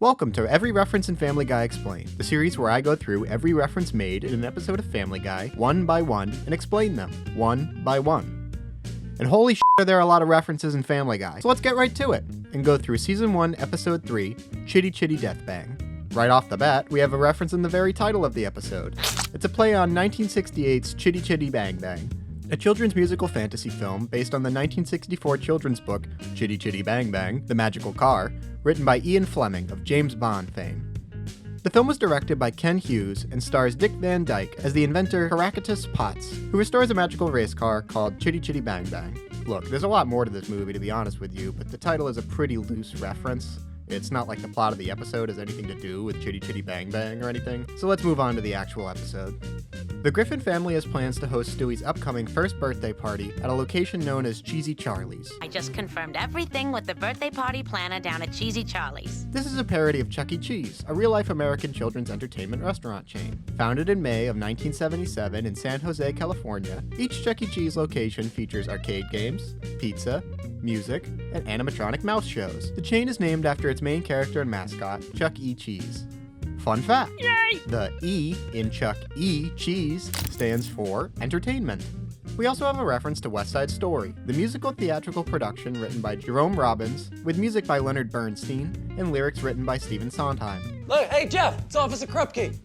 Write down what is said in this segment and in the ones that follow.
Welcome to Every Reference in Family Guy Explained, the series where I go through every reference made in an episode of Family Guy, one by one, and explain them, one by one. And holy shit, are there a lot of references in Family Guy. So let's get right to it, and go through Season 1, Episode 3, Chitty Chitty Death Bang. Right off the bat, we have a reference in the very title of the episode. It's a play on 1968's Chitty Chitty Bang Bang, a children's musical fantasy film based on the 1964 children's book Chitty Chitty Bang Bang, The Magical Car, written by Ian Fleming of James Bond fame. The film was directed by Ken Hughes and stars Dick Van Dyke as the inventor Heraclitus Potts, who restores a magical race car called Chitty Chitty Bang Bang. Look, there's a lot more to this movie, to be honest with you, but the title is a pretty loose reference. It's not like the plot of the episode has anything to do with Chitty Chitty Bang Bang or anything, so let's move on to the actual episode. The Griffin family has plans to host Stewie's upcoming first birthday party at a location known as Cheesy Charlie's. I just confirmed everything with the birthday party planner down at Cheesy Charlie's. This is a parody of Chuck E. Cheese, a real-life American children's entertainment restaurant chain. Founded in May of 1977 in San Jose, California, each Chuck E. Cheese location features arcade games, pizza, music, and animatronic mouse shows. The chain is named after its main character and mascot, Chuck E. Cheese. Fun fact, Yay! The E in Chuck E. Cheese stands for entertainment. We also have a reference to West Side Story, the musical theatrical production written by Jerome Robbins, with music by Leonard Bernstein, and lyrics written by Stephen Sondheim. Look, hey Jeff, it's Officer Krupke.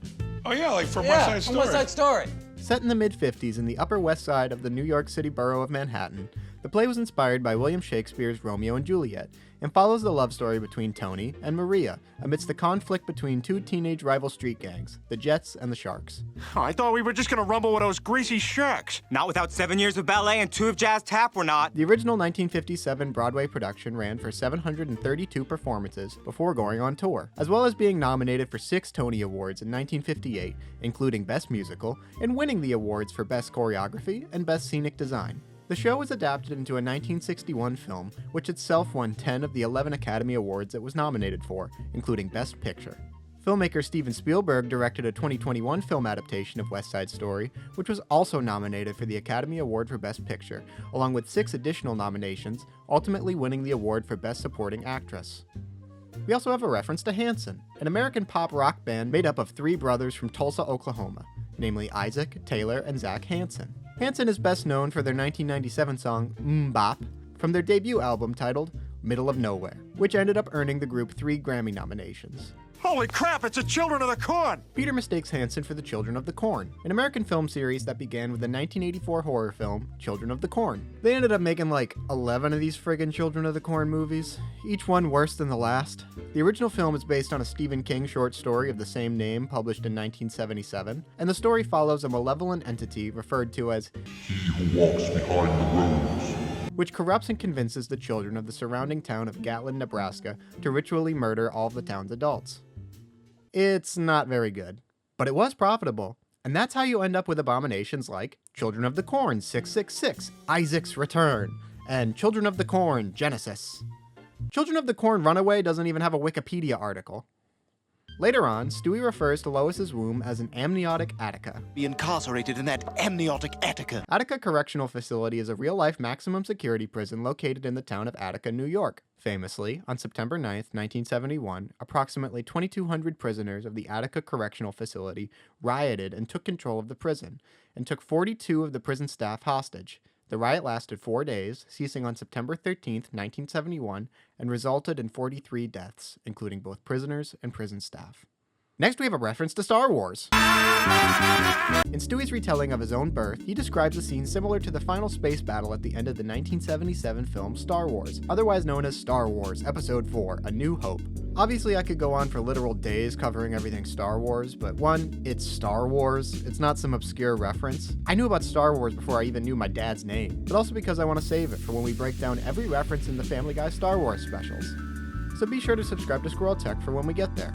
Oh yeah, like from West Side Story. From West Side Story. Set in the mid-50s in the Upper West Side of the New York City borough of Manhattan, the play was inspired by William Shakespeare's Romeo and Juliet, and follows the love story between Tony and Maria amidst the conflict between two teenage rival street gangs, the Jets and the Sharks. Oh, I thought we were just gonna rumble with those greasy sharks. Not without 7 years of ballet and 2 of jazz tap, we're not. The original 1957 Broadway production ran for 732 performances before going on tour, as well as being nominated for 6 Tony Awards in 1958, including Best Musical, and winning the awards for Best Choreography and Best Scenic Design. The show was adapted into a 1961 film, which itself won 10 of the 11 Academy Awards it was nominated for, including Best Picture. Filmmaker Steven Spielberg directed a 2021 film adaptation of West Side Story, which was also nominated for the Academy Award for Best Picture, along with 6 additional nominations, ultimately winning the award for Best Supporting Actress. We also have a reference to Hanson, an American pop rock band made up of 3 brothers from Tulsa, Oklahoma, namely Isaac, Taylor, and Zach Hanson. Hanson is best known for their 1997 song, Bop, from their debut album titled Middle of Nowhere, which ended up earning the group 3 Grammy nominations. Holy crap, it's the Children of the Corn! Peter mistakes Hanson for the Children of the Corn, an American film series that began with the 1984 horror film, Children of the Corn. They ended up making like 11 of these friggin' Children of the Corn movies, each one worse than the last. The original film is based on a Stephen King short story of the same name published in 1977, and the story follows a malevolent entity referred to as He who walks behind the rose, which corrupts and convinces the children of the surrounding town of Gatlin, Nebraska, to ritually murder all of the town's adults. It's not very good, but it was profitable, and that's how you end up with abominations like Children of the Corn 666, Isaac's Return, and Children of the Corn Genesis. Children of the Corn Runaway doesn't even have a Wikipedia article. Later on, Stewie refers to Lois's womb as an amniotic Attica. Be incarcerated in that amniotic Attica. Attica Correctional Facility is a real-life maximum security prison located in the town of Attica, New York. Famously, on September 9th, 1971, approximately 2,200 prisoners of the Attica Correctional Facility rioted and took control of the prison, and took 42 of the prison staff hostage. The riot lasted 4 days, ceasing on September 13th, 1971, and resulted in 43 deaths, including both prisoners and prison staff. Next, we have a reference to Star Wars. In Stewie's retelling of his own birth, he describes a scene similar to the final space battle at the end of the 1977 film Star Wars, otherwise known as Star Wars Episode 4, A New Hope. Obviously, I could go on for literal days covering everything Star Wars, but 1, it's Star Wars, it's not some obscure reference. I knew about Star Wars before I even knew my dad's name, but also because I want to save it for when we break down every reference in the Family Guy Star Wars specials. So be sure to subscribe to Squirrel Tech for when we get there.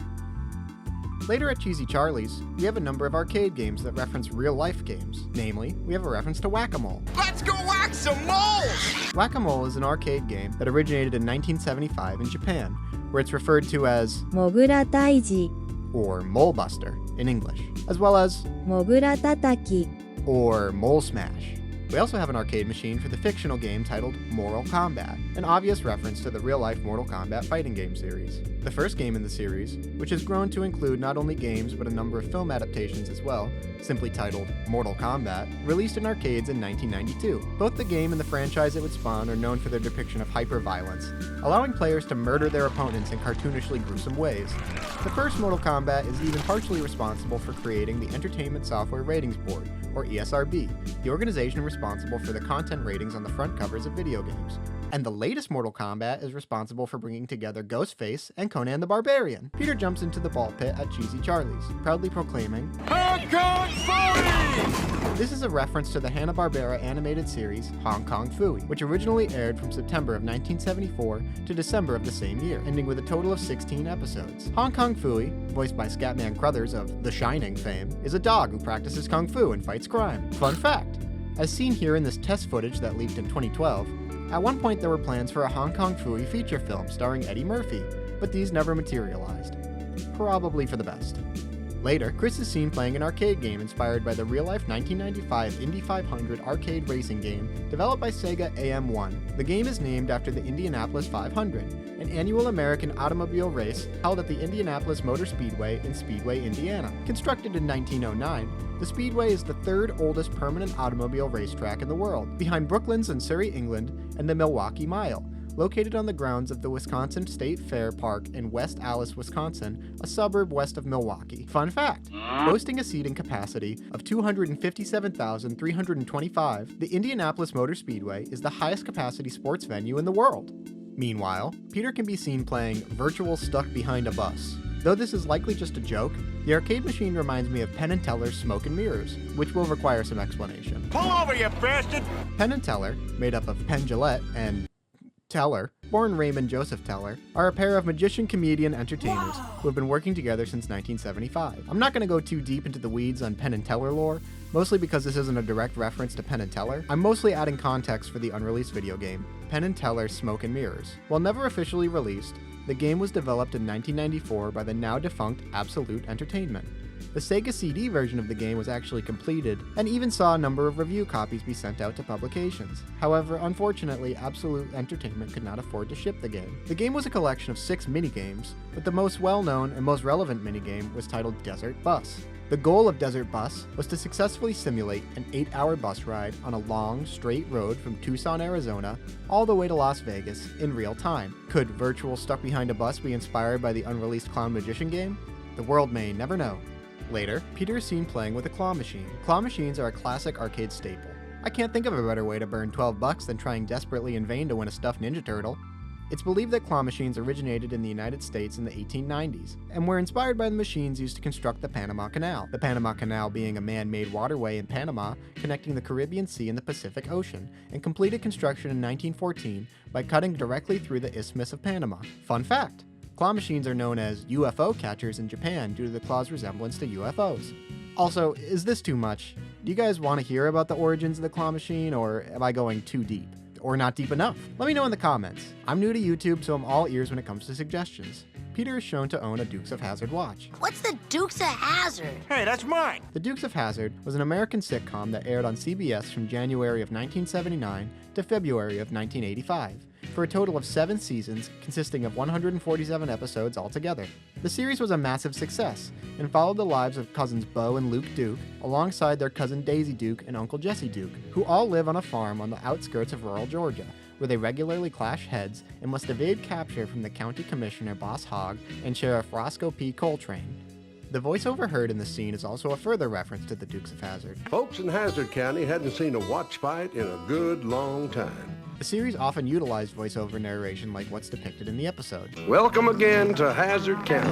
Later at Cheesy Charlie's, we have a number of arcade games that reference real-life games. Namely, we have a reference to Whac-a-mole. Let's go whack some moles! Whac-a-mole is an arcade game that originated in 1975 in Japan, where it's referred to as もぐら退治 or Mole Buster in English, as well as もぐらたたき or Mole Smash. We also have an arcade machine for the fictional game titled Mortal Kombat, an obvious reference to the real-life Mortal Kombat fighting game series. The first game in the series, which has grown to include not only games but a number of film adaptations as well, simply titled Mortal Kombat, released in arcades in 1992. Both the game and the franchise it would spawn are known for their depiction of hyper-violence, allowing players to murder their opponents in cartoonishly gruesome ways. The first Mortal Kombat is even partially responsible for creating the Entertainment Software Ratings Board, or ESRB, the organization responsible for the content ratings on the front covers of video games. And the latest Mortal Kombat is responsible for bringing together Ghostface and Conan the Barbarian. Peter jumps into the ball pit at Cheesy Charlie's, proudly proclaiming, "Hong Kong Phooey!" This is a reference to the Hanna-Barbera animated series Hong Kong Phooey, which originally aired from September of 1974 to December of the same year, ending with a total of 16 episodes. Hong Kong Phooey, voiced by Scatman Crothers of The Shining fame, is a dog who practices kung fu and fights crime. Fun fact, as seen here in this test footage that leaked in 2012, at one point there were plans for a Hong Kong Phooey feature film starring Eddie Murphy, but these never materialized. Probably for the best. Later, Chris is seen playing an arcade game inspired by the real-life 1995 Indy 500 arcade racing game developed by Sega AM1. The game is named after the Indianapolis 500, an annual American automobile race held at the Indianapolis Motor Speedway in Speedway, Indiana. Constructed in 1909, the Speedway is the third oldest permanent automobile racetrack in the world, behind Brooklands in Surrey, England, and the Milwaukee Mile, located on the grounds of the Wisconsin State Fair Park in West Allis, Wisconsin, a suburb west of Milwaukee. Fun fact, boasting a seating capacity of 257,325, the Indianapolis Motor Speedway is the highest capacity sports venue in the world. Meanwhile, Peter can be seen playing Virtual Stuck Behind a Bus. Though this is likely just a joke, the arcade machine reminds me of Penn and Teller's Smoke and Mirrors, which will require some explanation. Pull over, you bastard! Penn and Teller, made up of Penn Jillette and Teller, born Raymond Joseph Teller, are a pair of magician-comedian entertainers who have been working together since 1975. I'm not going to go too deep into the weeds on Penn and Teller lore, mostly because this isn't a direct reference to Penn and Teller. I'm mostly adding context for the unreleased video game, Penn and Teller Smoke and Mirrors. While never officially released, the game was developed in 1994 by the now-defunct Absolute Entertainment. The Sega CD version of the game was actually completed, and even saw a number of review copies be sent out to publications. However, unfortunately, Absolute Entertainment could not afford to ship the game. The game was a collection of 6 minigames, but the most well-known and most relevant minigame was titled Desert Bus. The goal of Desert Bus was to successfully simulate an 8-hour bus ride on a long, straight road from Tucson, Arizona, all the way to Las Vegas in real time. Could Virtual Stuck Behind a Bus be inspired by the unreleased Clown Magician game? The world may never know. Later, Peter is seen playing with a claw machine. Claw machines are a classic arcade staple. I can't think of a better way to burn $12 than trying desperately in vain to win a stuffed Ninja Turtle. It's believed that claw machines originated in the United States in the 1890s, and were inspired by the machines used to construct the Panama Canal. The Panama Canal being a man-made waterway in Panama connecting the Caribbean Sea and the Pacific Ocean, and completed construction in 1914 by cutting directly through the Isthmus of Panama. Fun fact! Claw machines are known as UFO catchers in Japan due to the claw's resemblance to UFOs. Also, is this too much? Do you guys want to hear about the origins of the claw machine, or am I going too deep? Or not deep enough? Let me know in the comments. I'm new to YouTube, so I'm all ears when it comes to suggestions. Peter is shown to own a Dukes of Hazzard watch. What's the Dukes of Hazzard? Hey, that's mine! The Dukes of Hazzard was an American sitcom that aired on CBS from January of 1979 to February of 1985, for a total of 7 seasons consisting of 147 episodes altogether. The series was a massive success and followed the lives of cousins Bo and Luke Duke alongside their cousin Daisy Duke and Uncle Jesse Duke, who all live on a farm on the outskirts of rural Georgia, where they regularly clash heads and must evade capture from the county commissioner Boss Hogg and Sheriff Roscoe P. Coltrane. The voiceover heard in the scene is also a further reference to the Dukes of Hazzard. Folks in Hazzard County hadn't seen a watch fight in a good long time. The series often utilized voiceover narration like what's depicted in the episode. Welcome again to Hazzard County.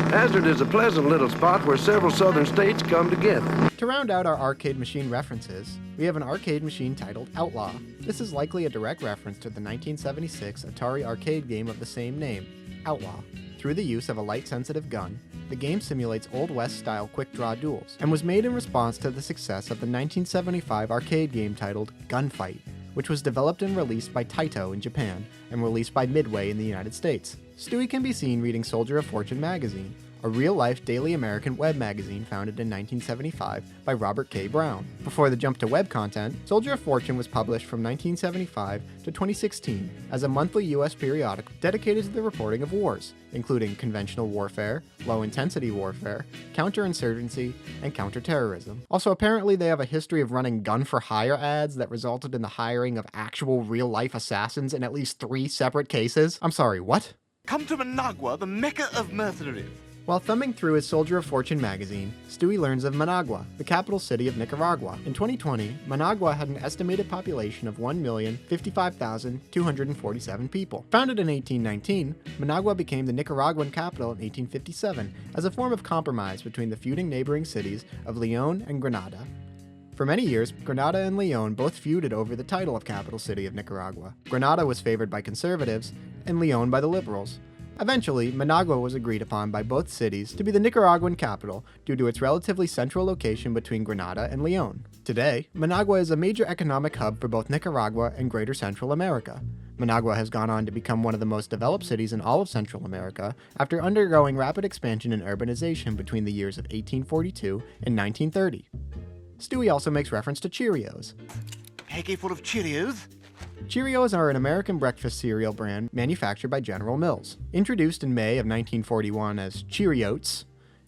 Hazzard is a pleasant little spot where several southern states come together. To round out our arcade machine references, we have an arcade machine titled Outlaw. This is likely a direct reference to the 1976 Atari arcade game of the same name, Outlaw. Through the use of a light-sensitive gun, the game simulates Old West-style quick-draw duels, and was made in response to the success of the 1975 arcade game titled Gunfight, which was developed and released by Taito in Japan, and released by Midway in the United States. Stewie can be seen reading Soldier of Fortune magazine, a real-life daily American web magazine founded in 1975 by Robert K. Brown. Before the jump to web content, Soldier of Fortune was published from 1975 to 2016 as a monthly U.S. periodical dedicated to the reporting of wars, including conventional warfare, low-intensity warfare, counterinsurgency, and counterterrorism. Also, apparently they have a history of running gun-for-hire ads that resulted in the hiring of actual real-life assassins in at least 3 separate cases. I'm sorry, what? Come to Managua, the mecca of mercenaries. While thumbing through his Soldier of Fortune magazine, Stewie learns of Managua, the capital city of Nicaragua. In 2020, Managua had an estimated population of 1,055,247 people. Founded in 1819, Managua became the Nicaraguan capital in 1857 as a form of compromise between the feuding neighboring cities of León and Granada. For many years, Granada and León both feuded over the title of capital city of Nicaragua. Granada was favored by conservatives, and León by the liberals. Eventually, Managua was agreed upon by both cities to be the Nicaraguan capital due to its relatively central location between Granada and León. Today, Managua is a major economic hub for both Nicaragua and Greater Central America. Managua has gone on to become one of the most developed cities in all of Central America after undergoing rapid expansion and urbanization between the years of 1842 and 1930. Stewie also makes reference to Cheerios. Peggy full of Cheerios? Cheerios are an American breakfast cereal brand manufactured by General Mills. Introduced in May of 1941 as Cheerios,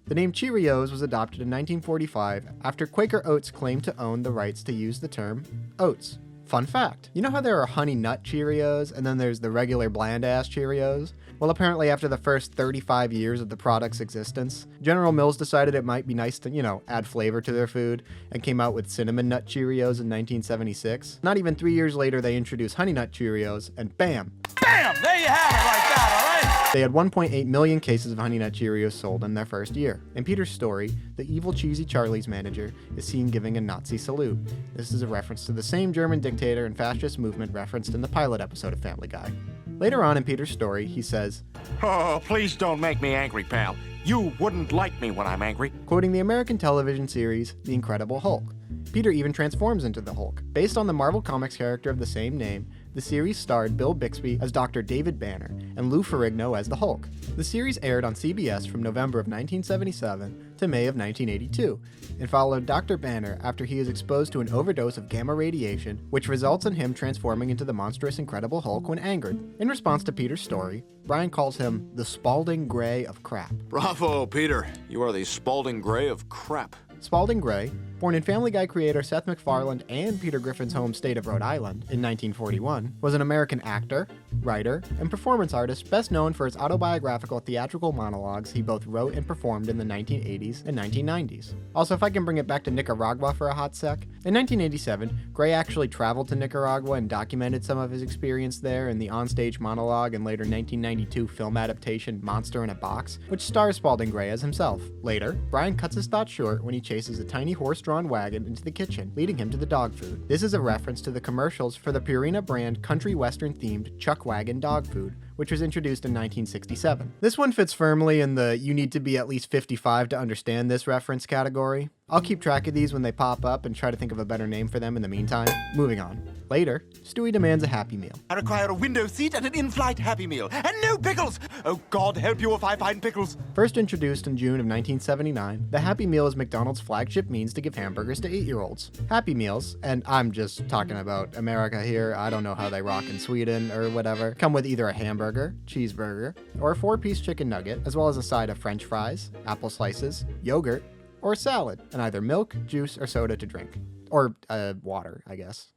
the name Cheerios was adopted in 1945 after Quaker Oats claimed to own the rights to use the term oats. Fun fact, you know how there are Honey Nut Cheerios and then there's the regular bland-ass Cheerios? Well, apparently after the first 35 years of the product's existence, General Mills decided it might be nice to, add flavor to their food and came out with Cinnamon Nut Cheerios in 1976. Not even 3 years later, they introduced Honey Nut Cheerios and bam! Bam! There you have it like that, all right? They had 1.8 million cases of Honey Nut Cheerios sold in their first year. In Peter's story, the evil Cheesy Charlie's manager is seen giving a Nazi salute. This is a reference to the same German dictator and fascist movement referenced in the pilot episode of Family Guy. Later on in Peter's story, he says, Oh, please don't make me angry, pal. You wouldn't like me when I'm angry. Quoting the American television series, The Incredible Hulk. Peter even transforms into the Hulk. Based on the Marvel Comics character of the same name, the series starred Bill Bixby as Dr. David Banner and Lou Ferrigno as the Hulk. The series aired on CBS from November of 1977 to May of 1982 and followed Dr. Banner after he is exposed to an overdose of gamma radiation, which results in him transforming into the monstrous Incredible Hulk when angered. In response to Peter's story, Brian calls him the Spalding Gray of crap. Bravo, Peter. You are the Spalding Gray of crap. Spalding Gray, born in Family Guy creator Seth MacFarlane and Peter Griffin's home state of Rhode Island in 1941, was an American actor, writer, and performance artist best known for his autobiographical theatrical monologues he both wrote and performed in the 1980s and 1990s. Also, if I can bring it back to Nicaragua for a hot sec, in 1987, Gray actually traveled to Nicaragua and documented some of his experience there in the onstage monologue and later 1992 film adaptation Monster in a Box, which stars Spalding Gray as himself. Later, Brian cuts his thoughts short when he chases a tiny horse-drawn wagon into the kitchen, leading him to the dog food. This is a reference to the commercials for the Purina brand country western-themed Chuck Wagon dog food, which was introduced in 1967. This one fits firmly in the you need to be at least 55 to understand this reference category. I'll keep track of these when they pop up and try to think of a better name for them in the meantime. Moving on. Later, Stewie demands a Happy Meal. I require a window seat and an in-flight Happy Meal. And no pickles! Oh, God help you if I find pickles. First introduced in June of 1979, the Happy Meal is McDonald's flagship means to give hamburgers to 8-year-olds. Happy Meals, and I'm just talking about America here, I don't know how they rock in Sweden or whatever, come with either a hamburger, cheeseburger, or a 4-piece chicken nugget, as well as a side of french fries, apple slices, yogurt, or a salad, and either milk, juice, or soda to drink. Or, water, I guess.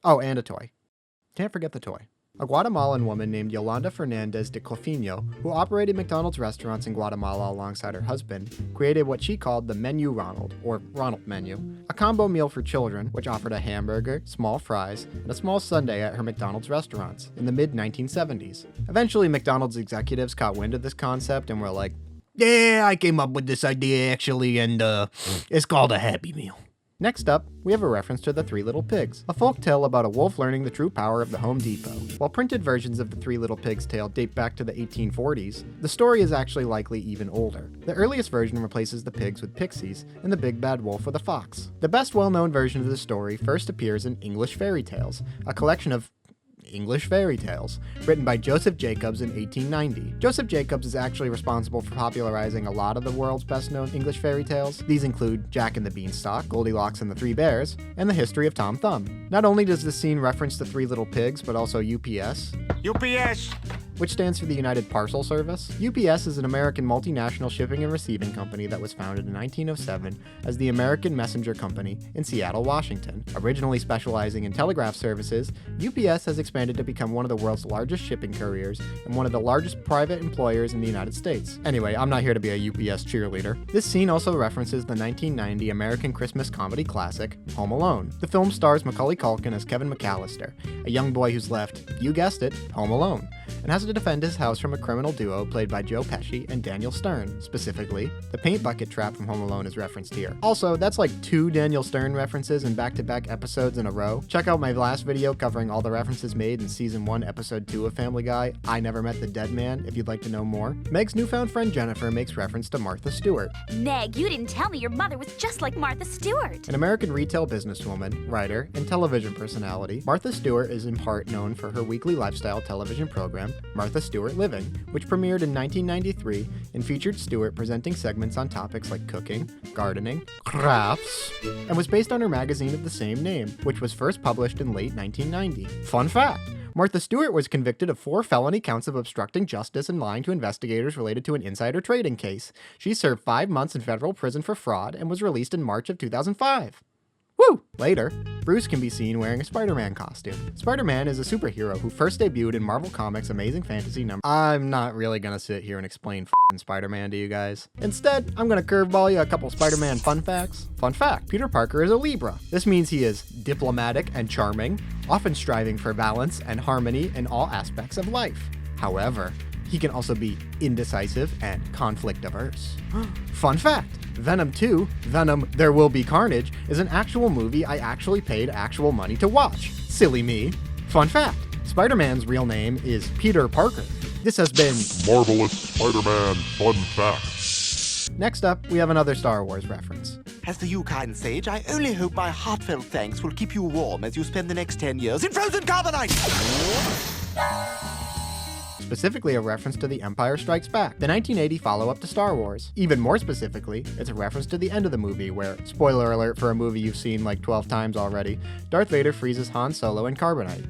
Oh, and a toy. Can't forget the toy. A Guatemalan woman named Yolanda Fernandez de Cofino, who operated McDonald's restaurants in Guatemala alongside her husband, created what she called the Menu Ronald, or Ronald Menu, a combo meal for children which offered a hamburger, small fries, and a small sundae at her McDonald's restaurants in the mid-1970s. Eventually, McDonald's executives caught wind of this concept and were like, yeah, I came up with this idea actually, and it's called a Happy Meal. Next up, we have a reference to the Three Little Pigs, a folk tale about a wolf learning the true power of the Home Depot. While printed versions of the Three Little Pigs tale date back to the 1840s, the story is actually likely even older. The earliest version replaces the pigs with pixies and the big bad wolf with a fox. The best well-known version of the story first appears in English Fairy Tales, a collection of English Fairy Tales, written by Joseph Jacobs in 1890. Joseph Jacobs is actually responsible for popularizing a lot of the world's best-known English fairy tales. These include Jack and the Beanstalk, Goldilocks and the Three Bears, and The History of Tom Thumb. Not only does this scene reference the Three Little Pigs, but also UPS. UPS! Which stands for the United Parcel Service. UPS is an American multinational shipping and receiving company that was founded in 1907 as the American Messenger Company in Seattle, Washington. Originally specializing in telegraph services, UPS has expanded to become one of the world's largest shipping couriers and one of the largest private employers in the United States. Anyway, I'm not here to be a UPS cheerleader. This scene also references the 1990 American Christmas comedy classic, Home Alone. The film stars Macaulay Culkin as Kevin McAllister, a young boy who's left, you guessed it, home alone, and has to defend his house from a criminal duo played by Joe Pesci and Daniel Stern. Specifically, the paint bucket trap from Home Alone is referenced here. Also, that's like 2 Daniel Stern references in back-to-back episodes in a row. Check out my last video covering all the references made in Season 1, Episode 2 of Family Guy, I Never Met the Dead Man, if you'd like to know more. Meg's newfound friend Jennifer makes reference to Martha Stewart. Meg, you didn't tell me your mother was just like Martha Stewart. An American retail businesswoman, writer, and television personality, Martha Stewart is in part known for her weekly lifestyle television program, Martha Stewart Living, which premiered in 1993 and featured Stewart presenting segments on topics like cooking, gardening, crafts, and was based on her magazine of the same name, which was first published in late 1990. Fun fact! Martha Stewart was convicted of 4 felony counts of obstructing justice and lying to investigators related to an insider trading case. She served 5 months in federal prison for fraud and was released in March of 2005. Woo! Later, Bruce can be seen wearing a Spider-Man costume. Spider-Man is a superhero who first debuted in Marvel Comics' Amazing Fantasy number. I'm not really gonna sit here and explain f***ing Spider-Man to you guys. Instead, I'm gonna curveball you a couple Spider-Man fun facts. Fun fact, Peter Parker is a Libra. This means he is diplomatic and charming, often striving for balance and harmony in all aspects of life. However, he can also be indecisive and conflict-averse. Fun fact, Venom 2, Venom There Will Be Carnage, is an actual movie I actually paid actual money to watch. Silly me. Fun fact, Spider-Man's real name is Peter Parker. This has been Marvelous Spider-Man Fun Facts. Next up, we have another Star Wars reference. As the you kind sage, I only hope my heartfelt thanks will keep you warm as you spend the next 10 years in frozen carbonite! Specifically a reference to The Empire Strikes Back, the 1980 follow-up to Star Wars. Even more specifically, it's a reference to the end of the movie where, spoiler alert for a movie you've seen like 12 times already, Darth Vader freezes Han Solo in Carbonite.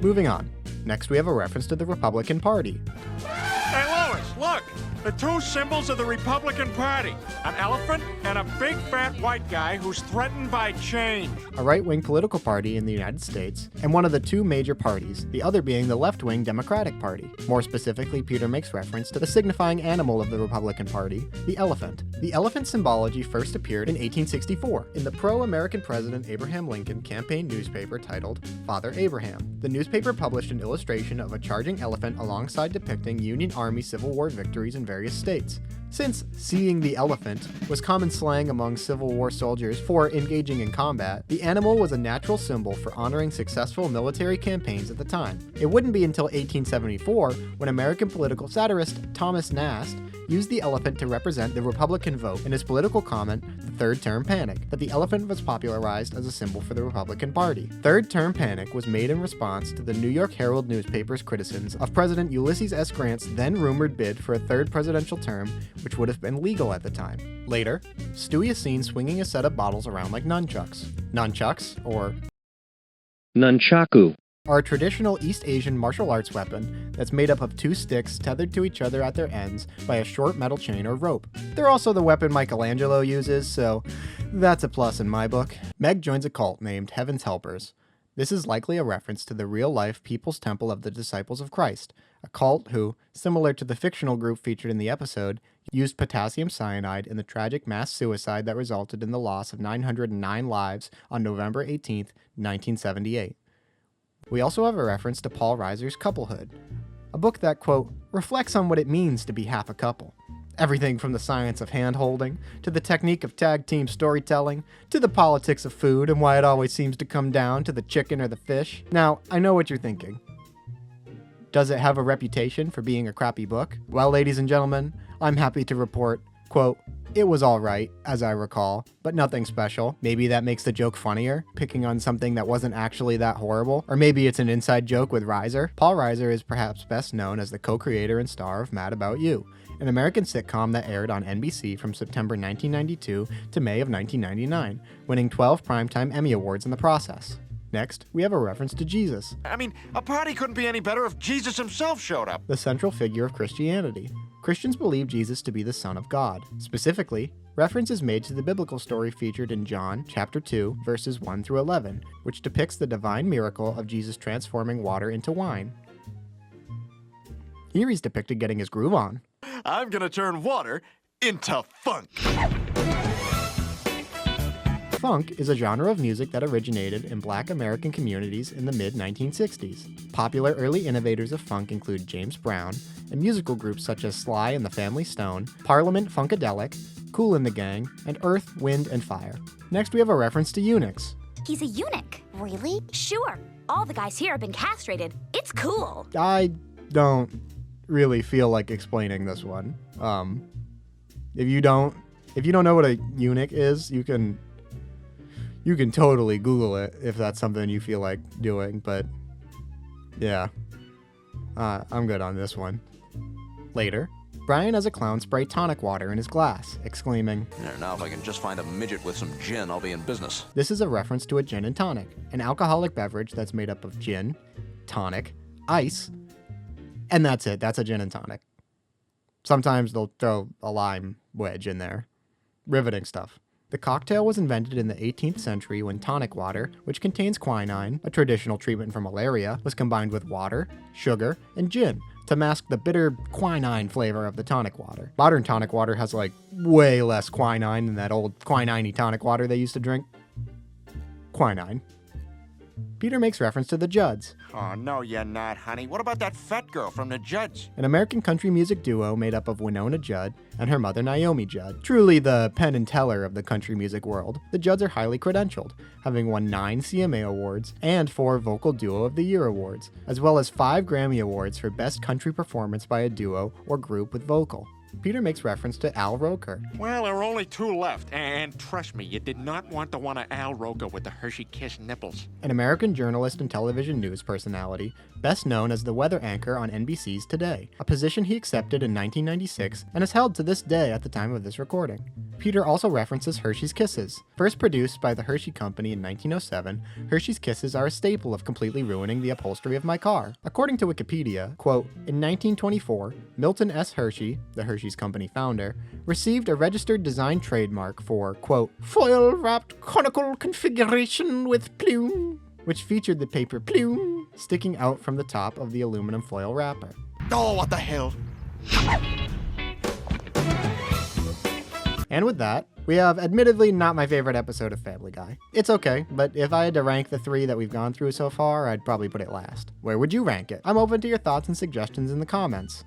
Moving on. Next we have a reference to the Republican Party. Hey, Lois, look! The 2 symbols of the Republican Party. An elephant and a big fat white guy who's threatened by change. A right-wing political party in the United States, and one of the 2 major parties, the other being the left-wing Democratic Party. More specifically, Peter makes reference to the signifying animal of the Republican Party, the elephant. The elephant symbology first appeared in 1864 in the pro-American President Abraham Lincoln campaign newspaper titled Father Abraham. The newspaper published an illustration of a charging elephant alongside depicting Union Army Civil War victories in various states. Since seeing the elephant was common slang among Civil War soldiers for engaging in combat, the animal was a natural symbol for honoring successful military campaigns at the time. It wouldn't be until 1874 when American political satirist Thomas Nast used the elephant to represent the Republican vote in his political comment, The Third Term Panic, that the elephant was popularized as a symbol for the Republican Party. Third Term Panic was made in response to the New York Herald newspaper's criticisms of President Ulysses S. Grant's then-rumored bid for a third presidential term, which would have been legal at the time. Later, Stewie is seen swinging a set of bottles around like nunchucks. Nunchucks, or Nunchaku, are a traditional East Asian martial arts weapon that's made up of 2 sticks tethered to each other at their ends by a short metal chain or rope. They're also the weapon Michelangelo uses, so that's a plus in my book. Meg joins a cult named Heaven's Helpers. This is likely a reference to the real-life People's Temple of the Disciples of Christ, a cult who, similar to the fictional group featured in the episode, used potassium cyanide in the tragic mass suicide that resulted in the loss of 909 lives on November 18, 1978. We also have a reference to Paul Reiser's Couplehood, a book that, quote, reflects on what it means to be half a couple. Everything from the science of hand-holding, to the technique of tag-team storytelling, to the politics of food and why it always seems to come down to the chicken or the fish. Now, I know what you're thinking. Does it have a reputation for being a crappy book? Well, ladies and gentlemen, I'm happy to report Quote, "It was alright, as I recall, but nothing special. Maybe that makes the joke funnier, picking on something that wasn't actually that horrible. Or maybe it's an inside joke with Reiser." Paul Reiser is perhaps best known as the co-creator and star of Mad About You, an American sitcom that aired on NBC from September 1992 to May of 1999, winning 12 Primetime Emmy Awards in the process. Next, we have a reference to Jesus, I mean, a party couldn't be any better if Jesus himself showed up. the central figure of Christianity. Christians believe Jesus to be the Son of God. Specifically, reference is made to the biblical story featured in John chapter 2, verses 1 through 11, which depicts the divine miracle of Jesus transforming water into wine. Here he's depicted getting his groove on. I'm gonna turn water into funk. Funk is a genre of music that originated in Black American communities in the mid-1960s. Popular early innovators of funk include James Brown, and musical groups such as Sly and the Family Stone, Parliament Funkadelic, Kool and the Gang, and Earth, Wind, and Fire. Next, we have a reference to eunuchs. He's a eunuch. Really? Sure. All the guys here have been castrated. It's cool. I don't really feel like explaining this one. If you don't know what a eunuch is, you can totally Google it if that's something you feel like doing, but yeah, I'm good on this one. Later, Brian has a clown spray tonic water in his glass, exclaiming, Now if I can just find a midget with some gin, I'll be in business. This is a reference to a gin and tonic, an alcoholic beverage that's made up of gin, tonic, ice, and that's it. That's a gin and tonic. Sometimes they'll throw a lime wedge in there. Riveting stuff. The cocktail was invented in the 18th century when tonic water, which contains quinine, a traditional treatment for malaria, was combined with water, sugar, and gin to mask the bitter quinine flavor of the tonic water. Modern tonic water has like way less quinine than that old quinine-y tonic water they used to drink. Quinine. Peter makes reference to the Judds, Oh, no, you're not, honey. What about that fat girl from the Judds? an American country music duo made up of Winona Judd and her mother Naomi Judd. Truly the Penn and Teller of the country music world, the Judds are highly credentialed, having won 9 CMA awards and 4 Vocal Duo of the Year awards, as well as 5 Grammy awards for Best Country Performance by a Duo or Group with Vocal. Peter makes reference to Al Roker, Well, there are only 2 left, and trust me, you did not want the one of Al Roker with the Hershey Kiss nipples. an American journalist and television news personality, best known as the weather anchor on NBC's Today, a position he accepted in 1996 and is held to this day at the time of this recording. Peter also references Hershey's Kisses. First produced by the Hershey Company in 1907, Hershey's Kisses are a staple of completely ruining the upholstery of my car. According to Wikipedia, quote, in 1924, Milton S. Hershey, the Hershey's Company founder, received a registered design trademark for, quote, foil-wrapped conical configuration with plume, which featured the paper plume sticking out from the top of the aluminum foil wrapper. Oh, what the hell? And with that, we have admittedly not my favorite episode of Family Guy. It's okay, but if I had to rank the 3 that we've gone through so far, I'd probably put it last. Where would you rank it? I'm open to your thoughts and suggestions in the comments.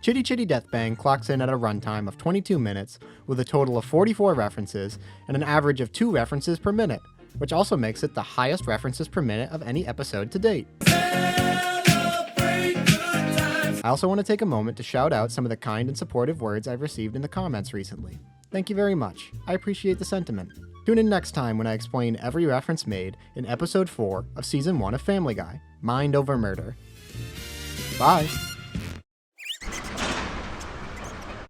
Chitty Chitty Death Bang clocks in at a runtime of 22 minutes with a total of 44 references and an average of 2 references per minute, which also makes it the highest references per minute of any episode to date. I also want to take a moment to shout out some of the kind and supportive words I've received in the comments recently. Thank you very much. I appreciate the sentiment. Tune in next time when I explain every reference made in episode 4 of season 1 of Family Guy, Mind Over Murder. Bye.